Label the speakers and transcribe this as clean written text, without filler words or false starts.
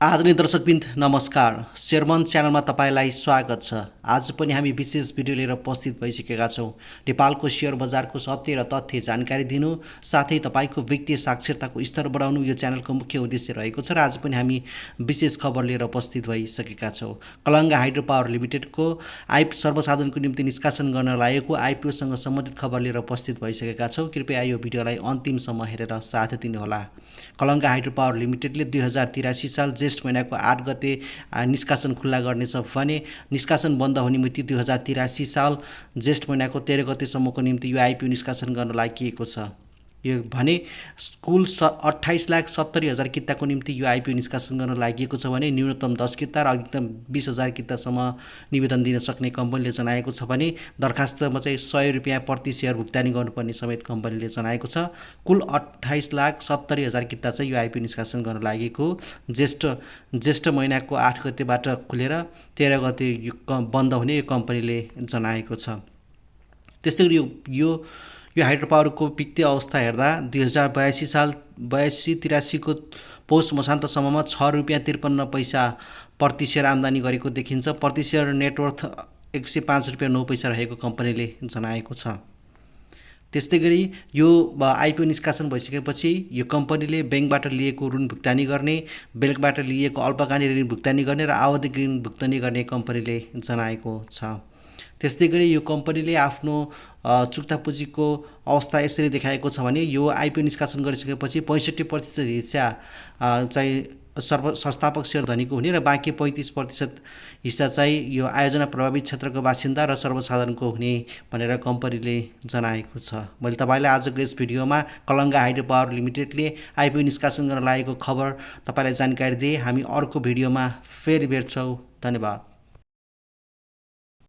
Speaker 1: आदरणीय दर्शकवृन्द नमस्कार। शेरमन च्यानलमा तपाईँलाई स्वागत छ। आज पनि हामी विशेष भिडियो लिएर उपस्थित भइसकेका छौँ। नेपालको सेयर बजारको सत्य र तथ्य जानकारी दिनु, साथै तपाईँको वित्तीय साक्षरताको स्तर बढाउनु यो च्यानलको मुख्य उद्देश्य रहेको छ र आज पनि हामी विशेष खबर लिएर उपस्थित भइसकेका छौँ। कलङ्गा हाइड्रो पावर लिमिटेडको सर्वसाधारणको निम्ति निष्कासन गर्न लागेको आइपिओसँग सम्बन्धित खबर लिएर उपस्थित भइसकेका छौँ। कृपया यो भिडियोलाई अन्तिमसम्म हेरेर साथ दिनुहोला। कलङ्गा हाइड्रो पावर लिमिटेडले 2083 साल ज्येष्ठ महिनाको 8 गते निष्कासन खुल्ला गर्नेछ भने निष्कासन बन्द हुने मिति 2083 साल ज्येष्ठ महिनाको 13 गतेसम्मको निम्ति यो आइपिओ निष्कासन गर्न लागि छ। यो भने कुल 28,70,000 किताको निम्ति यो आइपिओ निष्कासन गर्न लागि छ भने न्यूनतम 10 किता र अधिकतम 20,000 कितासम्म निवेदन दिन सक्ने कम्पनीले जनाएको छ भने दरखास्तमा चाहिँ 100 रुपियाँ प्रति सेयर भुक्तानी गर्नुपर्ने समेत कम्पनीले जनाएको छ। कुल 28,70,000 किता चाहिँ यो आइपिओ निष्कासन गर्न लागेको ज्येष्ठ महिनाको 8 गतेबाट खुलेर 13 गते बन्द हुने यो कम्पनीले जनाएको छ। त्यस्तै गरी यो हाइड्रो पावरको वित्तीय अवस्था हेर्दा 2082 साल 82-83 को पौष मसान्तसम्ममा 6 रुपियाँ 53 पैसा प्रति सेयर आम्दानी गरेको देखिन्छ। प्रति सेयर नेटवर्थ 105 रुपियाँ 9 पैसा रहेको कम्पनीले जनाएको छ। त्यस्तै गरी यो आइपिओ निष्कासन भइसकेपछि यो कम्पनीले ब्याङ्कबाट लिएको ऋण भुक्तानी गर्ने, ब्याङ्कबाट लिएको अल्पकालीन ऋण भुक्तानी गर्ने र आवधिक ऋण भुक्तानी गर्ने कम्पनीले जनाएको छ। त्यस्तै गरी यो कम्पनीले आफ्नो चुक्ता पुँजीको अवस्था यसरी देखाएको छ भने यो आइपिओ निष्कासन गरिसकेपछि 65% हिस्सा चाहिँ संस्थापक सेयर धनीको हुने र बाँकी 35% हिस्सा चाहिँ यो आयोजना प्रभावित क्षेत्रको बासिन्दा र सर्वसाधारणको हुने भनेर कम्पनीले जनाएको छ। मैले तपाईँलाई आजको यस भिडियोमा कलङ्गा हाइड्रो पावर लिमिटेडले आइपिओ निष्कासन गर्न लागेको खबर तपाईँलाई जानकारी दिएँ। हामी अर्को भिडियोमा फेरि भेट्छौँ। धन्यवाद।